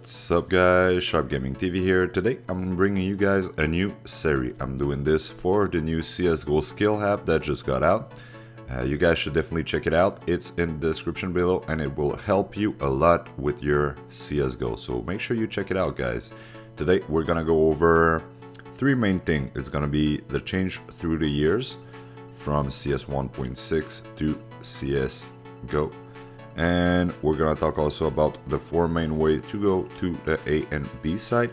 What's up guys, Sharp Gaming TV here. Today I'm bringing you guys a new series. I'm doing this for the new CSGO skill app that just got out. You guys should definitely check it out. It's in the description below and it will help you a lot with your CSGO. So make sure you check it out guys. Today we're gonna go over three main things. It's gonna be the change through the years from CS 1.6 to CSGO. And we're gonna talk also about the four main ways to go to the A and B site,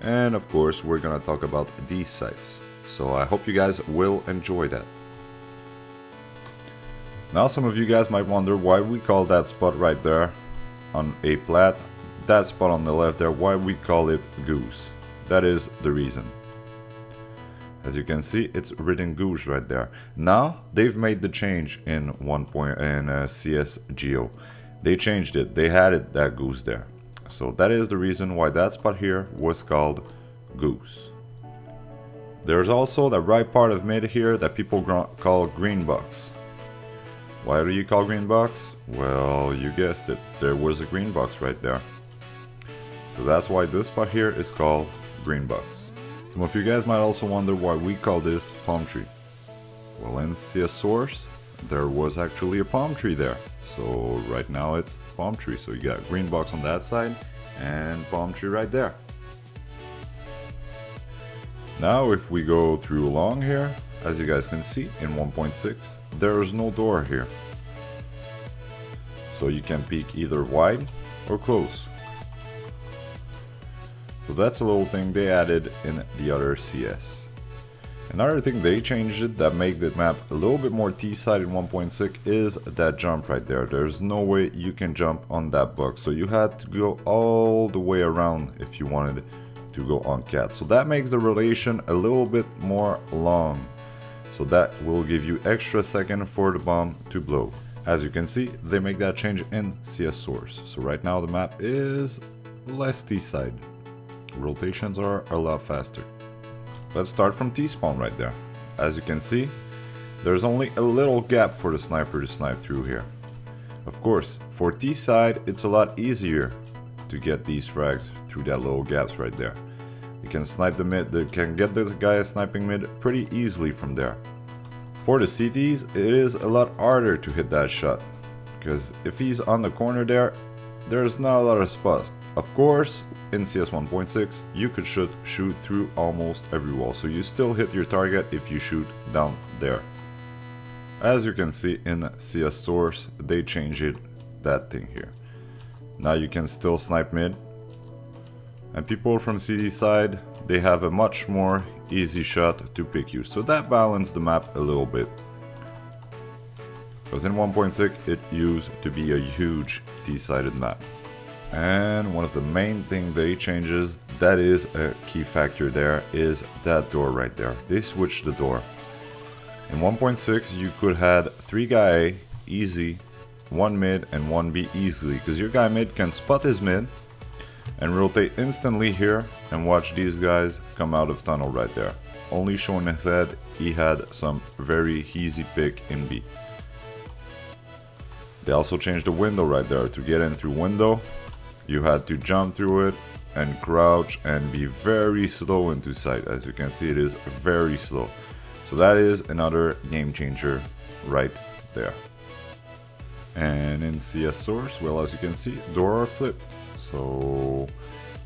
and of course we're gonna talk about these sites. So I hope you guys will enjoy that. Now some of you guys might wonder why we call that spot right there on A plat, that spot on the left there, why we call it Goose. That is the reason. As you can see, it's written Goose right there. Now they've made the change in CSGO. They changed it. They added that Goose there. So that is the reason why that spot here was called Goose. There's also the right part of mid here that people call green box. Why do you call green box? Well, you guessed it. There was a green box right there. So that's why this spot here is called green box. Some of you guys might also wonder why we call this palm tree. Well, in CS source, there was actually a palm tree there. So right now it's palm tree. So you got green box on that side and palm tree right there. Now if we go through along here, as you guys can see in 1.6, there is no door here. So you can peek either wide or close. So that's a little thing they added in the other CS. Another thing they changed it that made the map a little bit more T-side in 1.6 is that jump right there. There's no way you can jump on that box. So you had to go all the way around if you wanted to go on cat. So that makes the relation a little bit more long. So that will give you extra second for the bomb to blow. As you can see, they make that change in CS source. So right now the map is less T-side. Rotations are a lot faster. Let's start from T-spawn right there. As you can see, there's only a little gap for the sniper to snipe through here. Of course, for T-side, it's a lot easier to get these frags through that little gaps right there. You can snipe the mid, can get the guy sniping mid pretty easily from there. For the CTs, it is a lot harder to hit that shot, because if he's on the corner there, there's not a lot of spots. Of course, in CS 1.6, you could shoot through almost every wall, so you still hit your target if you shoot down there. As you can see in CS source, they changed that thing here. Now you can still snipe mid, and people from CD side, they have a much more easy shot to pick you, so that balanced the map a little bit. Because in 1.6, it used to be a huge T-sided map. And one of the main things they changes, that is a key factor there, is that door right there. They switched the door. In 1.6 you could have 3 guy A easy, 1 mid and 1 B easily, because your guy mid can spot his mid and rotate instantly here and watch these guys come out of tunnel right there. Only showing his head, he had some very easy pick in B. They also changed the window right there. To get in through window, you had to jump through it and crouch and be very slow into sight. As you can see, it is very slow. So that is another game changer right there. And in CS source, well, as you can see, door are flipped. So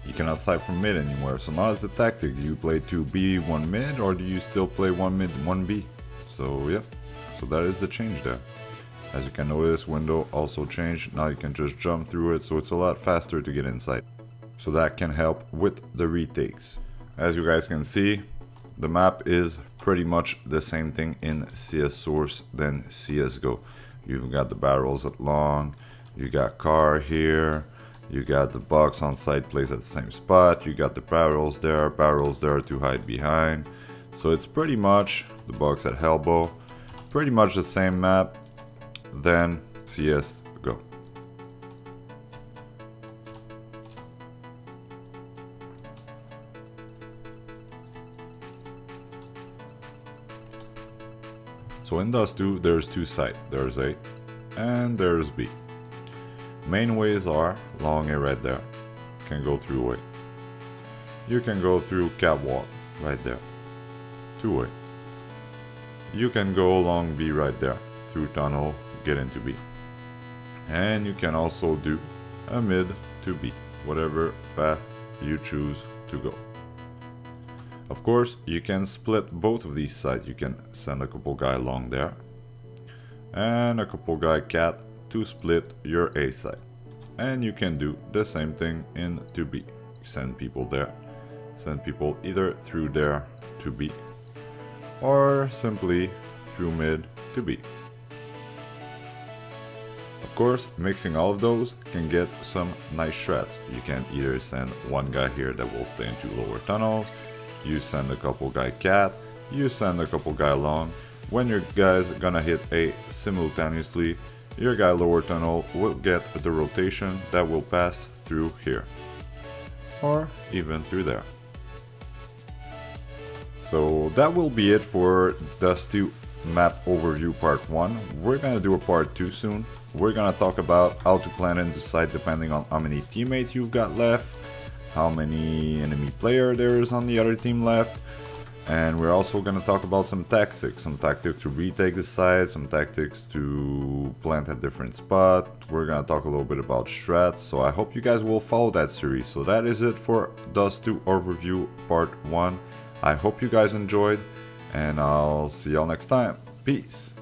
you cannot snipe from mid anymore. So now it's the tactic. Do you play 2B, 1 mid, or do you still play 1 mid, 1 B? So yeah, so that is the change there. As you can notice, window also changed. Now you can just jump through it, so it's a lot faster to get inside. So that can help with the retakes. As you guys can see, the map is pretty much the same thing in CS source than CSGO. You've got the barrels at long, you got car here, you got the box on site placed at the same spot, you got the barrels there to hide behind. So it's pretty much the box at elbow, pretty much the same map than CSGO. So in Dust 2, there's 2 sides. There's A and there's B. Main ways are long A right there, can go through A. You can go through catwalk right there, 2A. You can go along B right there, through tunnel, get into B. And you can also do a mid to B, whatever path you choose to go. Of course, you can split both of these sides. You can send a couple guy along there and a couple guy cat to split your A side. And you can do the same thing in to B. Send people there. Send people either through there to B or simply through mid to B. Of course, mixing all of those can get some nice strats. You can either send one guy here that will stay into lower tunnels, you send a couple guy cat, you send a couple guy long. When your guys gonna hit A simultaneously, your guy lower tunnel will get the rotation that will pass through here, or even through there. So that will be it for Dust 2 map overview part 1. We're gonna do a part 2 soon. We're gonna talk about how to plan and decide depending on how many teammates you've got left, how many enemy player there is on the other team left, and we're also gonna talk about some tactics to retake the site, some tactics to plant at different spots. We're gonna talk a little bit about strats, so I hope you guys will follow that series. So that is it for Dust 2 overview part 1. I hope you guys enjoyed, and I'll see y'all next time. Peace.